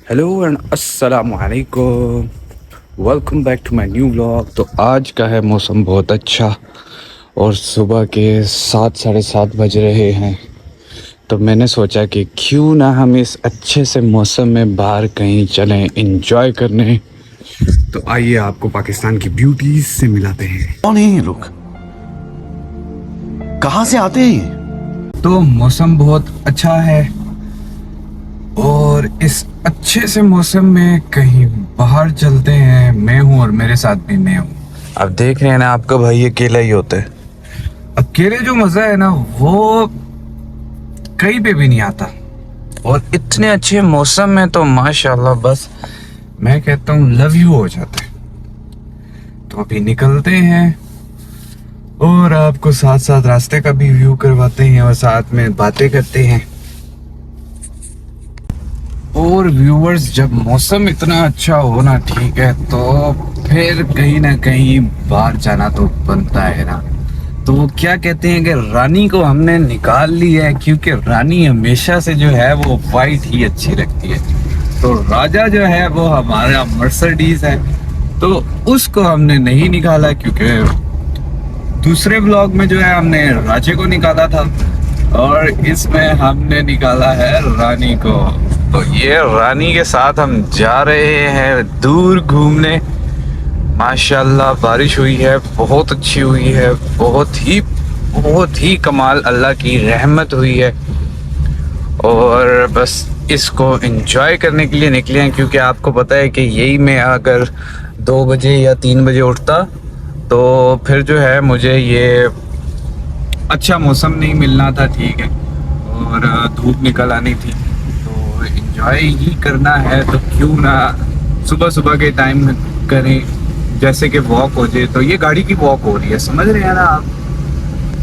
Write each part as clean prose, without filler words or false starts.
Hello and अस्सलाम वालेकुम। Welcome back to my new vlog. तो आज का है मौसम बहुत अच्छा और सुबह के 7 साढ़े 7 बज रहे हैं। तो मैंने सोचा कि क्यों ना हम इस अच्छे से मौसम में बाहर कहीं चलें एंजॉय करने। तो आइए आपको पाकिस्तान की ब्यूटीज से मिलाते हैं। कौन है ये लोग? कहां से आते हैं ये? तो मौसम बहुत अच्छा है और इस अच्छे से मौसम में कहीं बाहर चलते हैं। मैं हूँ और मेरे साथ भी मैं हूँ। अब देख रहे हैं ना, आपका भाई अकेला ही होता है। अकेले जो मजा है ना वो कहीं पे भी नहीं आता। और इतने अच्छे मौसम में तो माशाल्लाह बस मैं कहता हूँ लव यू हो जाता है। तो अभी निकलते हैं और आपको साथ साथ रास्ते का भी व्यू करवाते हैं और साथ में बातें करते हैं। और व्यूअर्स, जब मौसम इतना अच्छा हो ना, ठीक है, तो फिर कहीं ना कहीं बाहर जाना तो बनता है ना। तो वो क्या कहते हैं कि रानी को हमने निकाल लिया है, क्योंकि रानी हमेशा से जो है वो वाइट ही अच्छी लगती है। तो राजा जो है वो हमारा मर्सिडीज है, तो उसको हमने नहीं निकाला, क्योंकि दूसरे ब्लॉग में जो है हमने राजे को निकाला था और इसमें हमने निकाला है रानी को। तो ये रानी के साथ हम जा रहे हैं दूर घूमने। माशाल्लाह बारिश हुई है, बहुत अच्छी हुई है, बहुत ही कमाल, अल्लाह की रहमत हुई है। और बस इसको एंजॉय करने के लिए निकले हैं, क्योंकि आपको पता है कि यही मैं अगर 2 बजे या 3 बजे उठता तो फिर जो है मुझे ये अच्छा मौसम नहीं मिलना था, ठीक है, और धूप निकल आनी थी। तो एंजॉय ही करना है तो क्यों ना सुबह सुबह के टाइम करें, जैसे कि वॉक हो जाए। तो ये गाड़ी की वॉक हो रही है, समझ रहे हैं ना आप।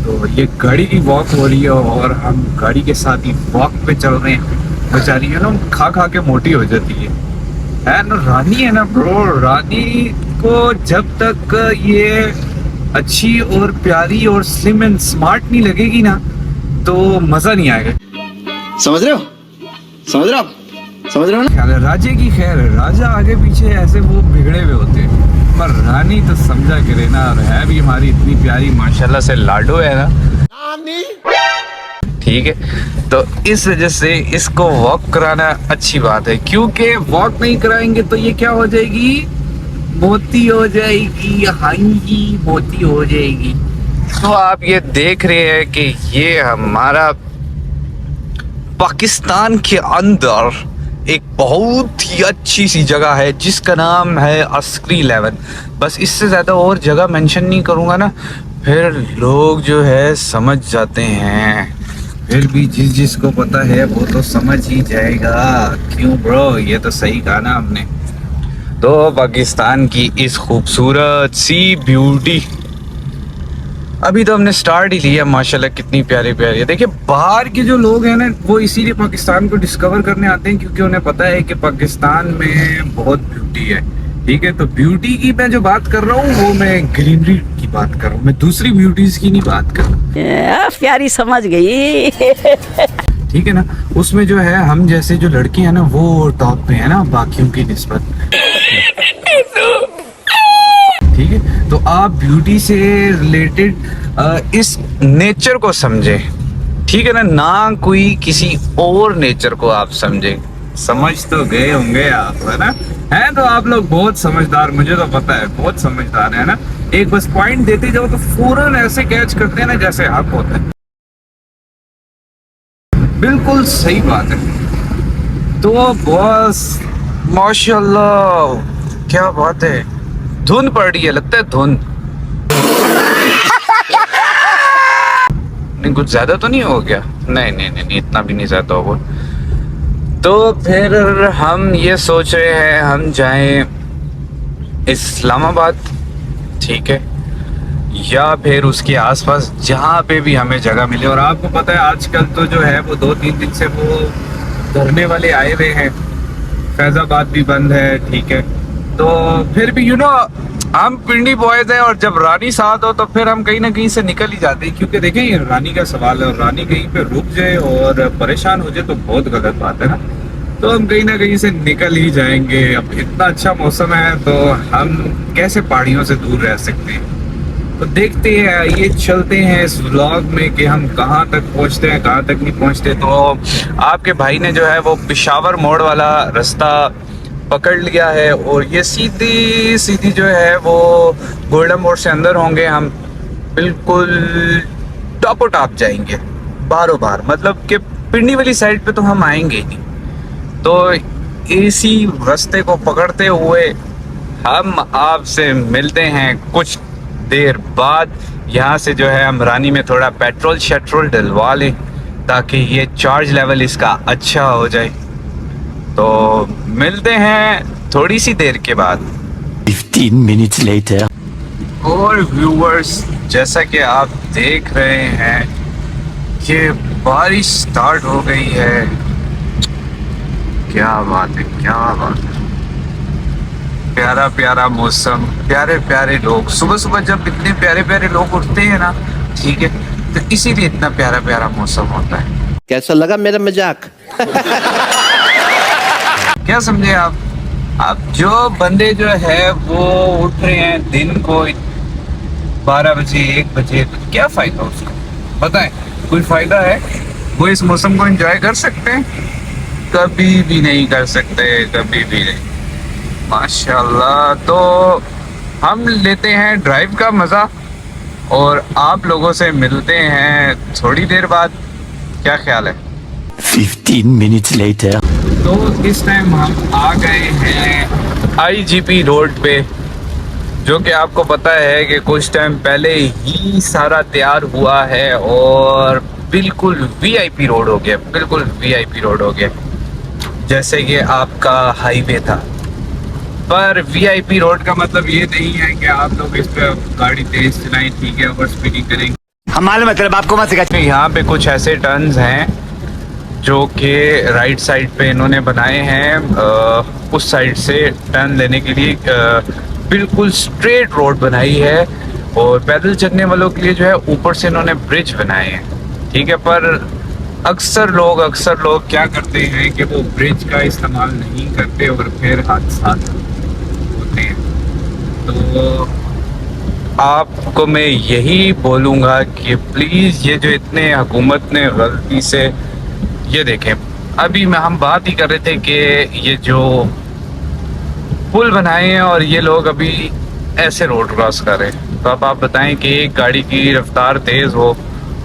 तो ये गाड़ी की वॉक हो रही है और हम गाड़ी के साथ ही वॉक पे चल रहे हैं। बेचारी है ना खा खा के मोटी हो जाती है ना। रानी है ना ब्रो, रानी को जब तक ये अच्छी और प्यारी और स्लिम एंड स्मार्ट नहीं लगेगी ना, तो मजा नहीं आएगा। समझ रहे हो? समझ रहे हो आप? समझ रहे हो ना? ख्याल है राजे की खैर है, राजा आगे पीछे ऐसे वो बिगड़े हुए होते हैं, पर रानी तो समझा करे ना, और है भी हमारी इतनी प्यारी, माशाल्लाह से लाडो है ना। ठीक है, तो इस वजह से इसको वॉक कराना अच्छी बात है, क्योंकि वॉक नहीं कराएंगे तो ये क्या हो जाएगी, मोती हो जाएगी। हाँ जी, मोती हो जाएगी। तो आप ये देख रहे हैं कि ये हमारा पाकिस्तान के अंदर एक बहुत ही अच्छी सी जगह है जिसका नाम है अस्करी 11। बस इससे ज़्यादा और जगह मेंशन नहीं करूँगा ना, फिर लोग जो है समझ जाते हैं। फिर भी जिसको पता है वो तो समझ ही जाएगा। क्यों ब्रो, ये तो सही कहा ना हमने। तो पाकिस्तान की इस खूबसूरत सी ब्यूटी, अभी तो हमने स्टार्ट ही लिया। माशाल्लाह कितनी प्यारी प्यारी है। देखिए बाहर के जो लोग हैं ना, वो इसीलिए पाकिस्तान को डिस्कवर करने आते हैं, क्योंकि उन्हें पता है कि पाकिस्तान में बहुत ब्यूटी है। ठीक है, तो ब्यूटी की मैं जो बात कर रहा हूँ वो मैं ग्रीनरी की बात कर रहा हूँ, मैं दूसरी ब्यूटीज की नहीं बात कर रहा। प्यारी समझ गई। ठीक है ना, उसमें जो है हम जैसे जो लड़के हैं ना वो टॉप पे है ना बाकियों की निस्बत। ठीक है, तो आप ब्यूटी से रिलेटेड इस नेचर को समझे, ठीक है ना कोई किसी और नेचर को आप समझे। समझ तो गए होंगे आप, है ना। हैं तो आप लोग बहुत समझदार, मुझे तो पता है बहुत समझदार है ना। एक बस पॉइंट देते जाओ तो फौरन ऐसे कैच करते हैं ना जैसे हक होता है। बिल्कुल सही बात है। तो बस माशाल्लाह क्या बात है, धुंध पड़ रही है, लगता है धुंध। नहीं कुछ ज्यादा तो नहीं हो गया? नहीं नहीं नहीं, नहीं इतना भी नहीं ज्यादा होगा। तो फिर हम ये सोच रहे हैं हम जाएं इस्लामाबाद, ठीक है, या फिर उसके आसपास जहाँ पे भी हमें जगह मिले। और आपको पता है आजकल तो जो है वो 2-3 दिन से वो धरने वाले आए हुए हैं, फैजाबाद भी बंद है, ठीक है। तो फिर भी हम पिंडी बॉयज हैं, और जब रानी साथ हो तो फिर हम कहीं ना कहीं से निकल ही जाते हैं, क्योंकि देखें ये रानी का सवाल है, और रानी कहीं पे रुक जाए और परेशान हो जाए तो बहुत गलत बात है ना। तो हम कहीं ना कहीं से निकल ही जाएंगे। अब इतना अच्छा मौसम है तो हम कैसे पहाड़ियों से दूर रह सकते हैं। तो देखते हैं, ये चलते हैं इस व्लॉग में कि हम कहाँ तक पहुँचते हैं, कहाँ तक नहीं पहुँचते। तो आपके भाई ने जो है वो पिशावर मोड़ वाला रास्ता पकड़ लिया है और ये सीधी सीधी जो है वो गोल्डन मोड़ से अंदर होंगे हम, बिल्कुल टॉपो टॉप जाएंगे बारों बार। मतलब कि पिंडी वाली साइड पे तो हम आएंगे ही नहीं। तो इसी रास्ते को पकड़ते हुए हम आपसे मिलते हैं कुछ देर बाद। यहाँ से जो है हम रानी में थोड़ा पेट्रोल शेट्रोल डलवा लें ताकि ये चार्ज लेवल इसका अच्छा हो जाए। तो मिलते हैं थोड़ी सी देर के बाद। 15 minutes later. और व्यूवर्स, जैसा कि आप देख रहे हैं कि बारिश स्टार्ट हो गई है। क्या बात है, क्या बात है। प्यारा प्यारा मौसम, प्यारे प्यारे लोग। सुबह सुबह जब इतने प्यारे प्यारे लोग उठते हैं ना, ठीक है, तो इसीलिए इतना प्यारा प्यारा मौसम होता है। कैसा लगा मेरा मजाक? क्या समझे आप? अब जो बंदे जो है वो उठ रहे हैं दिन को 12 बजे 1 बजे, तो क्या फायदा उसका बताएं? कोई फायदा है? वो इस मौसम को एंजॉय कर सकते हैं? कभी भी नहीं कर सकते, कभी भी नहीं। माशाल्लाह। तो हम लेते हैं ड्राइव का मज़ा और आप लोगों से मिलते हैं थोड़ी देर बाद। क्या ख्याल है? 15 minutes later. तो इस टाइम हम आ गए हैं आईजीपी रोड पे, जो कि आपको पता है कि कुछ टाइम पहले ही सारा तैयार हुआ है और बिल्कुल वीआईपी रोड हो गया, बिल्कुल वीआईपी रोड हो गया, जैसे कि आपका हाईवे था। पर वीआईपी रोड का मतलब ये नहीं है कि आप लोग इस पे गाड़ी तेज चलाएं, ठीक है, ओवर स्पीडिंग करें। हमारे मतलब आपको मत सिखा। यहाँ पे कुछ ऐसे टर्न्स हैं जो कि राइट साइड पे इन्होंने बनाए हैं, उस साइड से टर्न लेने के लिए बिल्कुल स्ट्रेट रोड बनाई है। और पैदल चलने वालों के लिए जो है ऊपर से इन्होंने ब्रिज बनाए हैं, ठीक है। पर अक्सर लोग क्या करते हैं कि वो ब्रिज का इस्तेमाल नहीं करते और फिर हादसा होते हैं। तो आपको मैं यही बोलूँगा कि प्लीज़ ये जो इतने हुकूमत ने गलती से, ये देखें, अभी मैं हम बात ही कर रहे थे कि ये जो पुल बनाए हैं और ये लोग अभी ऐसे रोड क्रॉस कर रहे हैं। तो अब आप बताएं कि एक गाड़ी की रफ्तार तेज़ हो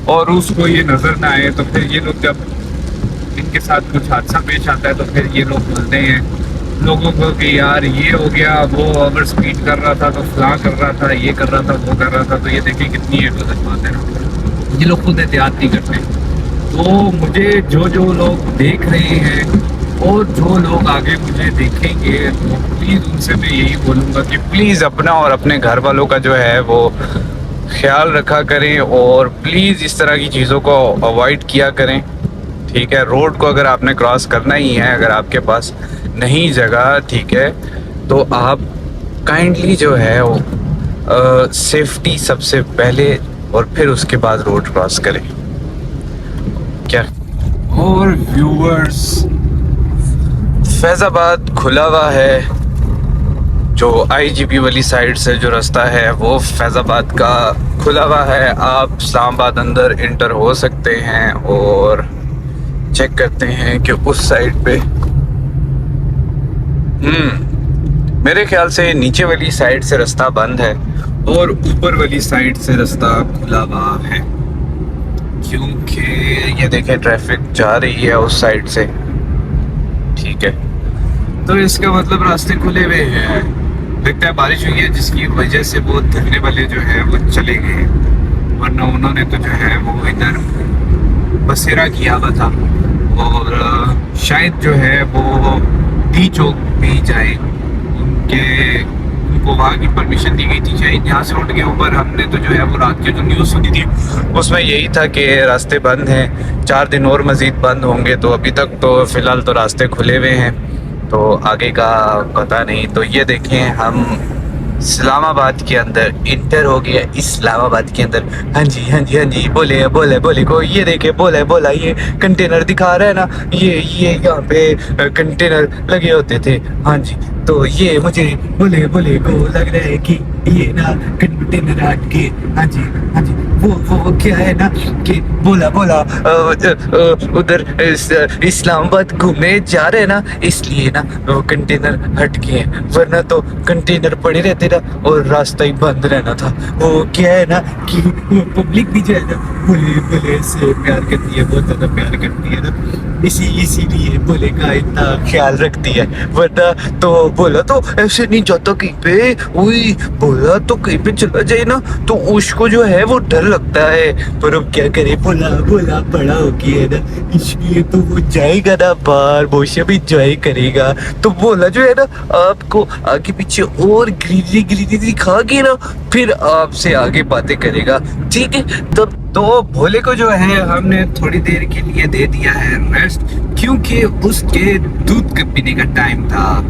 और उसको ये नज़र ना आए, तो फिर ये लोग जब इनके साथ कुछ हादसा पेश आता है तो फिर ये लोग बोलते हैं लोगों को कि यार ये हो गया, वो ओवर स्पीड कर रहा था तो फलां कर रहा था, ये कर रहा था, वो कर रहा था। तो ये देखें कितनी ये गलत बात है ना, ये लोग खुद एहतियात नहीं करते। तो मुझे जो लोग देख रहे हैं और जो लोग आगे मुझे देखेंगे, तो प्लीज़ उनसे मैं यही बोलूँगा कि प्लीज़ अपना और अपने घर वालों का जो है वो ख्याल रखा करें और प्लीज़ इस तरह की चीज़ों को अवॉइड किया करें, ठीक है। रोड को अगर आपने क्रॉस करना ही है, अगर आपके पास नहीं जगह, ठीक है, तो आप काइंडली जो है वो सेफ्टी सबसे पहले और फिर उसके बाद रोड क्रॉस करें। क्या और व्यूअर्स, फैज़ाबाद खुला हुआ है। जो आईजीपी वाली साइड से जो रास्ता है वो फैज़ाबाद का खुला हुआ है। आप इस्लामाबाद अंदर इंटर हो सकते हैं और चेक करते हैं कि उस साइड पे मेरे ख्याल से नीचे वाली साइड से रास्ता बंद है और ऊपर वाली साइड से रास्ता खुला हुआ है, क्योंकि ये देखें ट्रैफिक जा रही है उस साइड से, ठीक है। तो इसका मतलब रास्ते खुले हुए हैं। लगता है बारिश हुई है जिसकी वजह से वो धरने वाले जो है वो चले गए, वरना उन्होंने तो जो है वो इधर बसेरा किया हुआ था और शायद जो है वो डी चौक भी जाए, उनको वहाँ की परमिशन दी गई थी शायद। यहाँ से उठ के ऊपर हमने तो जो है वो रात की जो न्यूज़ सुनी थी उसमें यही था कि रास्ते बंद हैं, 4 दिन और मज़ीद बंद होंगे। तो अभी तक तो फ़िलहाल तो रास्ते खुले हुए हैं, तो आगे का पता नहीं। तो ये देखें हम इस्लामाबाद के अंदर इंटर हो गया, इस्लामाबाद के अंदर। हाँ जी हाँ जी हाँ जी, बोले बोले बोले को ये देखे, बोले बोला ये कंटेनर दिखा रहा है ना, ये यहाँ पे कंटेनर लगे होते थे। हाँ जी, तो ये मुझे बोले बोले को लग रहा है कि ये ना कंटेनर हट के, हाँ जी हाँ जी, वो क्या है ना कि बोला बोला उधर इस्लामाबाद घूमने जा रहे हैं ना, इसलिए ना वो कंटेनर हट गए हैं, वरना तो कंटेनर पड़े रहते ना और रास्ता ही बंद रहना था। वो क्या है ना कि वो पब्लिक भी जो है ना बोले बोले से प्यार करती है, बहुत ज्यादा प्यार करती है ना, इसीलिए बोले का इतना ख्याल रखती है, वरना तो बोला तो ऐसे नहीं जाता कहीं पे। वही बोला तो कहीं पे चला जाए ना तो उसको जो है वो डर लगता है, पर अब क्या करे, बोला बोला बड़ा हो गया है ना, इसलिए तो वो जाएगा ना बाहर, मौसम एंजॉय करेगा। तो बोला जो है ना आपको आगे पीछे और ग्रीनरी ग्रीनरी दिखा के ना फिर आपसे आगे बातें करेगा, ठीक है। तब तो भोले को जो है हमने थोड़ी देर के लिए दे दिया है रेस्ट, क्योंकि उसके दूध के पीने का टाइम था।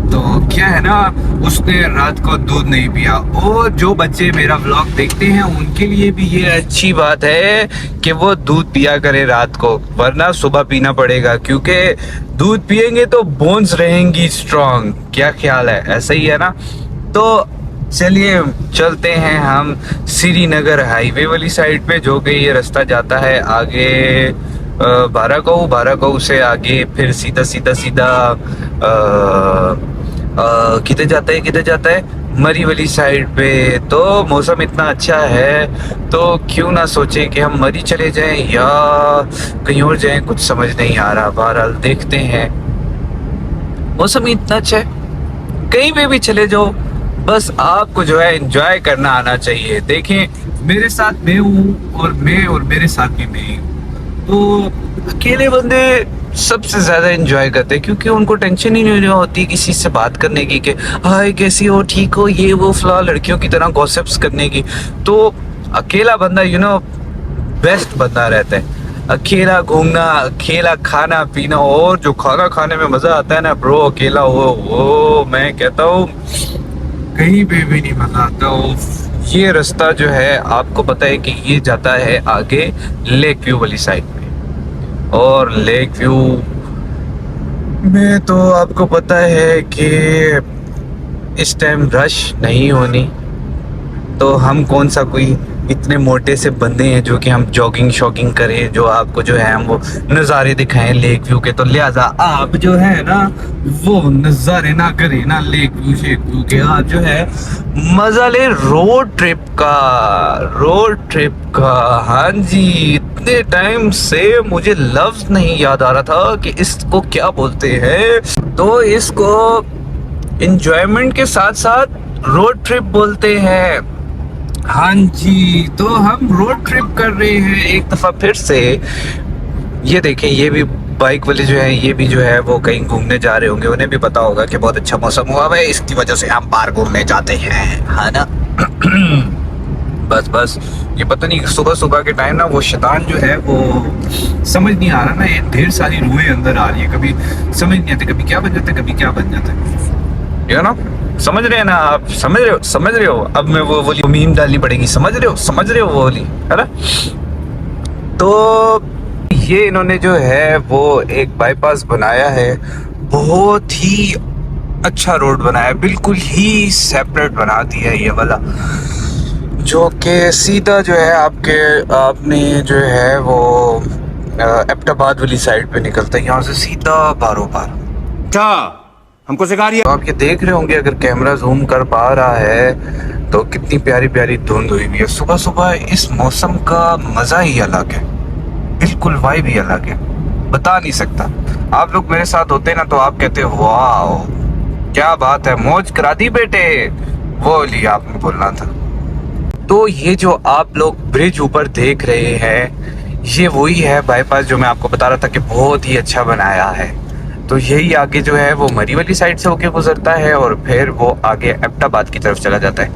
तो क्या है ना, उसने रात को दूध नहीं पिया। और जो बच्चे मेरा व्लॉग देखते हैं उनके लिए भी ये अच्छी बात है कि वो दूध पिया करे रात को, वरना सुबह पीना पड़ेगा, क्योंकि दूध पिएंगे तो बोन्स रहेंगी स्ट्रांग। क्या ख्याल है, ऐसा ही है ना? तो चलिए चलते हैं हम श्रीनगर हाईवे वाली साइड पे, जो कि ये रास्ता जाता है आगे बाराकाऊ से आगे, फिर सीधा सीधा सीधा किधर जाता है मरी वाली साइड पे। तो मौसम इतना अच्छा है तो क्यों ना सोचे कि हम मरी चले जाएं या कहीं और जाएं, कुछ समझ नहीं आ रहा। बहरहाल देखते हैं, मौसम इतना अच्छा है कहीं पे भी चले जाओ, बस आपको जो है एंजॉय करना आना चाहिए। देखें मेरे साथ मैं हूँ और मेरे साथ भी मैं हूँ, तो अकेले बंदे सबसे ज्यादा एंजॉय करते हैं, क्योंकि उनको टेंशन ही नहीं होती किसी से बात करने की कि हाय कैसी हो, ठीक हो, ये वो फला, लड़कियों की तरह गॉसिप्स करने की। तो अकेला बंदा बेस्ट बंदा रहता है। अकेला घूमना, अकेला खाना पीना, और जो खाना खाने में मजा आता है ना ब्रो, अकेला हो वो मैं कहता हूँ कहीं पे भी नहीं मजा आता हो। ये रास्ता जो है आपको पता है कि ये जाता है आगे लेक व्यू वाली साइड पे, और लेक व्यू में तो आपको पता है कि इस टाइम रश नहीं होनी, तो हम कौन सा कोई इतने मोटे से बंदे हैं जो कि हम जॉगिंग शॉगिंग करें, जो आपको जो है हम वो नज़ारे दिखाएं लेक व्यू के। तो लिहाजा आप जो है ना वो नज़ारे ना करें ना लेक व्यू शेक व्यू के, आप जो है मजा ले रोड ट्रिप का। हाँ जी, इतने टाइम से मुझे लफ्ज नहीं याद आ रहा था कि इसको क्या बोलते हैं, तो इसको एंजॉयमेंट के साथ साथ रोड ट्रिप बोलते हैं। हाँ जी, तो हम रोड ट्रिप कर रहे हैं एक दफा फिर से। ये देखें, ये भी बाइक वाले जो है, ये भी जो है वो कहीं घूमने जा रहे होंगे, उन्हें भी पता होगा कि बहुत अच्छा मौसम हुआ है, इसकी वजह से हम बाहर घूमने जाते हैं, है ना। बस ये पता नहीं सुबह सुबह के टाइम ना वो शैतान जो है वो समझ नहीं आ रहा ना, ये ढेर सारी रूहें अंदर आ रही है, कभी समझ नहीं आती, कभी क्या बन जाता है कभी क्या बन जाता है, यू नो। समझ रहे हैं ना आप, समझ रहे हो। अब मैं वो वाली मीम डालनी पड़ेगी, समझ रहे हो वो वाली, है ना। तो ये इन्होंने जो है वो एक बाईपास बनाया है, बहुत ही अच्छा रोड बनाया है, बिल्कुल ही सेपरेट बना दिया है ये वाला, जो कि सीधा जो है आपने जो है वो एबटाबाद वाली साइड पे निकलता है, यहाँ से सीधा बारो बार। हमको सिखा रही है। तो आप ये देख रहे होंगे अगर कैमरा जूम कर पा रहा है तो कितनी प्यारी प्यारी धुंध हुई हुई है। सुबह सुबह इस मौसम का मजा ही अलग है, बिल्कुल वाइब ही अलग है, बता नहीं सकता। आप लोग मेरे साथ होते ना तो आप कहते वाह क्या बात है, मौज करा दी बेटे, वो लिए आपने बोलना था। तो ये जो आप लोग ब्रिज ऊपर देख रहे हैं, ये वही है बाईपास जो मैं आपको बता रहा था कि बहुत ही अच्छा बनाया है। तो यही आगे जो है वो मरी वाली साइड से होके गुजरता है और फिर वो आगे एबटाबाद की तरफ चला जाता है।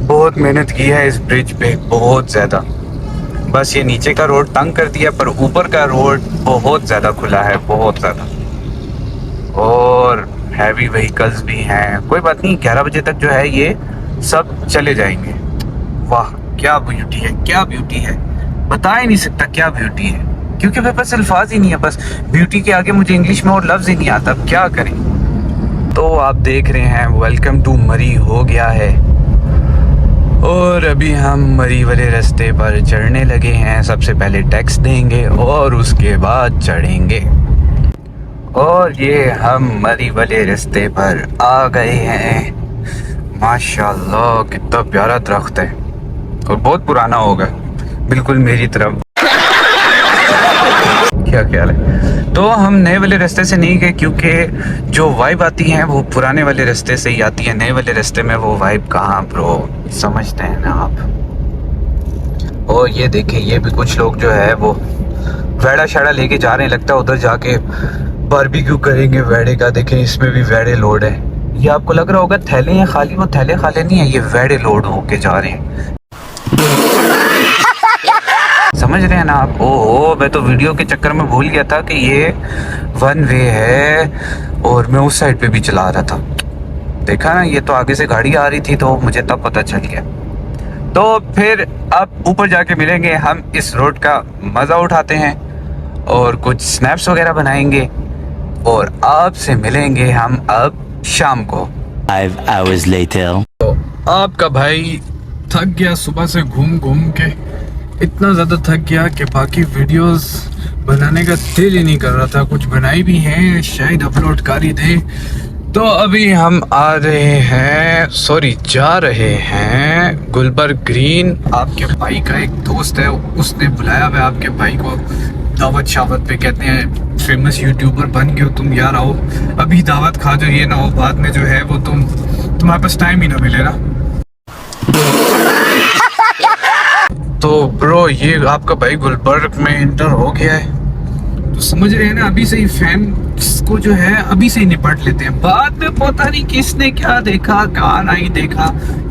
बहुत मेहनत की है इस ब्रिज पे, बहुत ज़्यादा। बस ये नीचे का रोड तंग कर दिया, पर ऊपर का रोड बहुत ज़्यादा खुला है, बहुत ज़्यादा, और हैवी व्हीकल्स भी हैं। कोई बात नहीं, 11 बजे तक जो है ये सब चले जाएंगे। वाह क्या ब्यूटी है, क्या ब्यूटी है, बता ही नहीं सकता क्या ब्यूटी है, क्योंकि मेरे पास अल्फाज ही नहीं है। बस ब्यूटी के आगे मुझे इंग्लिश में और लफ्ज ही नहीं आता, अब क्या करें। तो आप देख रहे हैं वेलकम टू मरी हो गया है, और अभी हम मरी वाले रास्ते पर चढ़ने लगे हैं। सबसे पहले टैक्स देंगे और उसके बाद चढ़ेंगे, और ये हम मरी वाले रास्ते पर आ गए हैं। माशाल्लाह कितना प्यारा दरख्त है, और बहुत पुराना होगा, बिल्कुल मेरी तरफ। क्या ख्याल है। तो हम नए वाले रास्ते से नहीं गए, क्योंकि जो वाइब आती है वो पुराने वाले रास्ते से ही आती है। नए वाले रास्ते में वो वाइब कहाँ ब्रो, समझते हैं ना आप। और ये देखें, ये भी कुछ लोग जो है वो वेड़ा शाड़ा लेके जा रहे हैं, लगता है उधर जाके बारबेक्यू करेंगे वेड़े का। देखें इसमें भी वेड़े लोड है। ये आपको लग रहा होगा थैले हैं खाली, वो थैले खाली नहीं है, ये वेड़े लोड होके जा रहे हैं। समझ रहे हैं ना आप। ओहो, मैं तो वीडियो के चक्कर में भूल गया था कि ये वन वे है, और मैं उस साइड पे भी चला रहा था। देखा ना, ये तो आगे से गाड़ी आ रही थी, तो मुझे तब पता चल गया। तो फिर अब ऊपर जाके मिलेंगे, हम इस रोड का मज़ा उठाते हैं और कुछ स्नैप्स वगैरह बनाएंगे, और आपसे मिलेंगे हम अब शाम को। 5 hours later. तो आपका भाई थक गया सुबह से घूम घूम के, इतना ज़्यादा थक गया कि बाकी वीडियोस बनाने का दिल ही नहीं कर रहा था। कुछ बनाई भी हैं, शायद अपलोड कर ही दे। तो अभी हम आ रहे हैं, सॉरी जा रहे हैं गुलबर्ग ग्रीन। आपके भाई का एक दोस्त है, उसने बुलाया हुआ आपके भाई को दावत शावत पे। कहते हैं फेमस यूट्यूबर बन गए हो तुम यार, आओ अभी दावत खा जाओ, ये ना हो बाद में जो है वो तुम्हारे पास टाइम ही ना मिले ना। तो ब्रो ये आपका भाई गुलबर्ग में इंटर हो गया है, तो समझ रहे हैं ना, अभी से ही फैंस को जो है अभी से ही निपट लेते हैं। बाद में पता नहीं किसने क्या देखा, कहाँ नहीं देखा,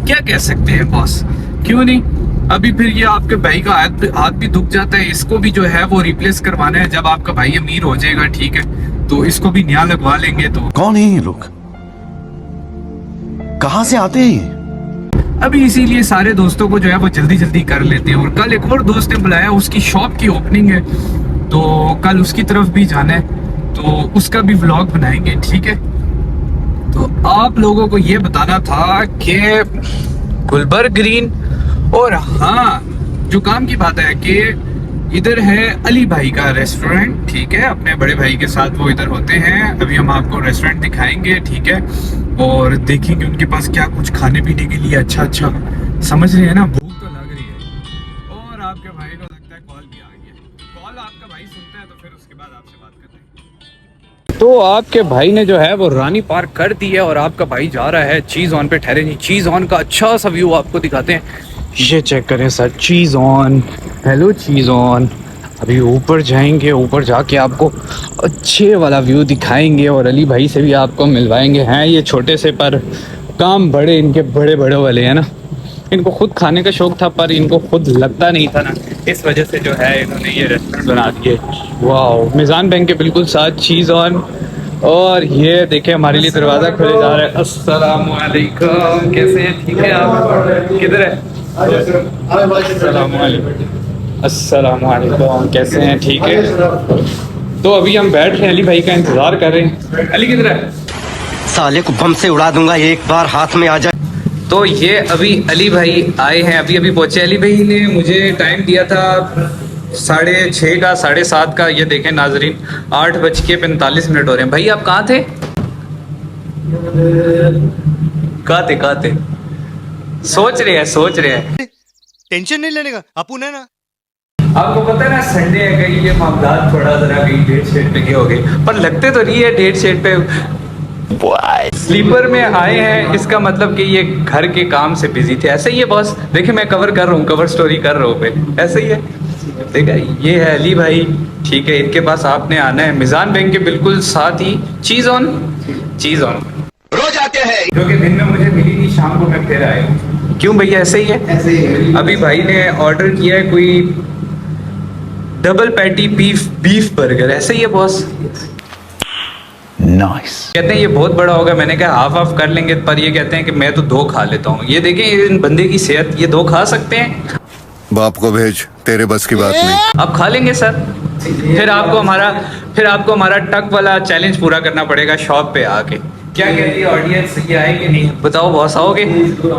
क्या कह सकते हैं बॉस, क्यों नहीं। अभी फिर ये आपके भाई का हाथ भी दुख जाता है, इसको भी जो है वो रिप्लेस करवाना है। जब आपका भाई अमीर हो जाएगा, ठीक है, तो इसको भी नया लगवा लेंगे। तो कौन है ये लोग, कहां से आते हैं ये? अभी इसीलिए सारे दोस्तों को जो है वो जल्दी जल्दी कर लेते हैं। और कल एक और दोस्त ने बुलाया, उसकी शॉप की ओपनिंग है, तो कल उसकी तरफ भी जाना है, तो उसका भी व्लॉग बनाएंगे, ठीक है। तो आप लोगों को ये बताना था कि गुलबर्ग ग्रीन, और हाँ जो काम की बात है कि इधर है अली भाई का रेस्टोरेंट, ठीक है, अपने बड़े भाई के साथ वो इधर होते हैं। अभी हम आपको रेस्टोरेंट दिखाएंगे, ठीक है, और देखेंगे उनके पास क्या कुछ खाने पीने के लिए अच्छा अच्छा, समझ रहे हैं ना, भूख तो लग रही है। और आपके भाई को लगता है कॉल भी आ गई है, कॉल आपका भाई सुनता है तो फिर उसके बाद आपसे बात करते हैं। तो आपके भाई ने जो है वो रानी पार्क कर दी है, और आपका भाई जा रहा है चीज़ ऑन पे। ठहरे नहीं, चीज़ ऑन का अच्छा सा व्यू आपको दिखाते हैं, ये चेक करें sir, cheese on. Hello cheese on. अभी ऊपर जाएंगे, ऊपर जाके आपको अच्छे वाला व्यू दिखाएंगे, और अली भाई से भी आपको मिलवाएंगे। हैं ये छोटे से पर काम बड़े, इनके बड़े बड़े वाले हैं ना। इनको खुद खाने का शौक था, पर इनको खुद लगता नहीं था ना, इस वजह से जो है इन्होंने ये रेस्टोरेंट बना दिए। वाह, मिज़ान बैंक के बिल्कुल साथ चीज़ ऑन। और ये देखें हमारे लिए दरवाज़ा खुले जा रहा है। अस्सलाम वालेकुम, कैसे हैं, ठीक है आप, किधर है? अस्सलाम वालेकुम, अस्सलाम वालेकुम, कैसे हैं, ठीक है। तो अभी हम बैठ रहे हैं, अली भाई का इंतज़ार कर रहे हैं। अली किधर है? साले को बम से उड़ा दूंगा, एक बार हाथ में आ जाए। तो ये अभी अली भाई आए हैं, अभी अभी पहुंचे। अली भाई ने मुझे टाइम दिया था 6:30 का, 7:30 का। ये देखें नाजरीन, 8:45 हो रहे हैं। भाई आप कहाँ थे? कहाँ थे? सोच रहे हैं। टेंशन नहीं लेने का, अपुन है ना। आपको पता है ना, संडे है, कहीं ये मामलात थोड़ा जरा कहीं डेट शेट पे हो गए, पर लगते तो नहीं है डेट शेट पे। स्लीपर में आए हैं, इसका मतलब कि ये घर के काम से बिजी थे। ऐसे ही है बॉस, देखिए मैं कवर कर रहा हूँ, कवर स्टोरी कर रहा हूँ पे, ऐसे ही है। देखा, ये है अली भाई, ठीक है, इनके पास आपने आना है। मिज़ान बैंक के बिल्कुल साथ ही चीज़ ऑन रोज आते हैं, जो कि दिन में मुझे मिली नहीं, शाम को मैं फिर आया। क्यों भैया, ऐसे ही है? ऐसे ही। अभी भाई ने ऑर्डर किया है कोई डबल पैटी बीफ बर्गर, ऐसे ही है बॉस। Nice. कहते हैं ये बहुत बड़ा होगा, मैंने कहा हाफ हाफ कर लेंगे, पर ये कहते हैं कि मैं तो 2 खा लेता हूँ। ये देखें इन बंदे की सेहत, ये 2 खा सकते हैं। बाप को भेज, तेरे बस की बात नहीं। आप खा लेंगे सर? फिर आपको हमारा टक वाला चैलेंज पूरा करना पड़ेगा शॉप पे आके। क्या कहती है ऑडियंस, ये आएगी नहीं? बताओ बॉस, आओगे?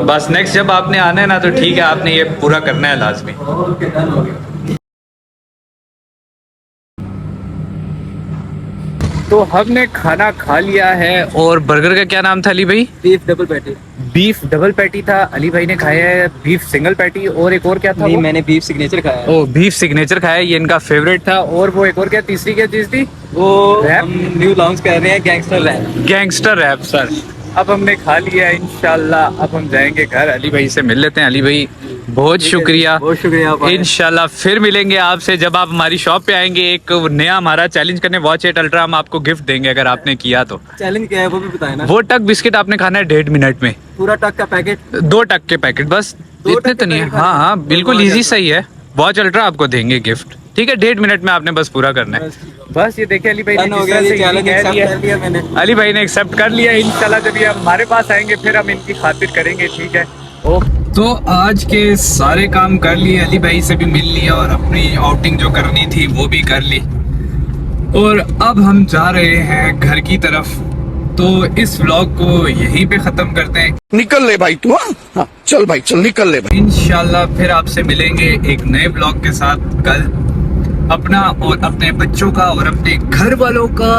बस नेक्स्ट जब आपने आना है ना तो ठीक है, आपने ये पूरा करना है लाजमी। तो हमने खाना खा लिया है। और बर्गर का क्या नाम था अली भाई? Beef double patty. Beef double patty था। अली भाई ने खाया है बीफ सिंगल पैटी, और एक और क्या था? नहीं, मैंने बीफ सिग्नेचर खाया है। ओ, बीफ सिग्नेचर खाया है, ये इनका फेवरेट था। और वो एक और क्या, तीसरी क्या चीज थी? वो रैप? हम न्यू लॉन्च कर रहे हैं, gangster rap. Gangster rap sir. अब हमने खा लिया है इंशाल्लाह। अब हम जाएंगे घर, अली भाई से मिल लेते हैं। अली भाई बहुत शुक्रिया, बहुत शुक्रिया। इंशाल्लाह फिर मिलेंगे आपसे जब आप हमारी शॉप पे आएंगे। एक नया हमारा चैलेंज करने, वॉच 8 अल्ट्रा हम आपको गिफ्ट देंगे अगर आपने किया तो। चैलेंज क्या है वो भी बताए ना। वो टक बिस्किट आपने खाना है 1.5 मिनट में। पूरा टक का पैकेट, 2 टक के पैकेट बस, 2 इतने टक तो के नहीं है। पैकेट हाँ हाँ खाने। बिल्कुल इजी सही है। वॉच अल्ट्रा आपको देंगे गिफ्ट, ठीक है? 1.5 मिनट में आपने बस पूरा करना है। बस ये देखिए अली भाई ने डन हो जिस गया, तरह ये से चैलेंज कह एक्सेप्ट दिया। कर लिया मैंने। अली भाई ने एक्सेप्ट कर लिया। इंशाल्लाह जब ये हमारे पास आएंगे फिर हम इनकी खातिर करेंगे, ठीक है? तो आज के सारे काम कर लिए, अली भाई से भी मिल लिया और अपनी आउटिंग जो करनी थी वो भी कर ली। और अब हम जा रहे हैं घर की तरफ। तो इस व्लॉग को यहीं पे खत्म करते हैं। निकल ले भाई तू। हाँ चल भाई चल, निकल ले भाई। इंशाल्लाह फिर आपसे मिलेंगे एक नए ब्लॉग के साथ कल। अपना और अपने बच्चों का और अपने घर वालों का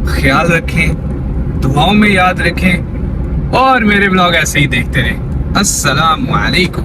ख्याल रखें, दुआओं में याद रखें, और मेरे ब्लॉग ऐसे ही देखते रहें। अस्सलामु अलैकुम।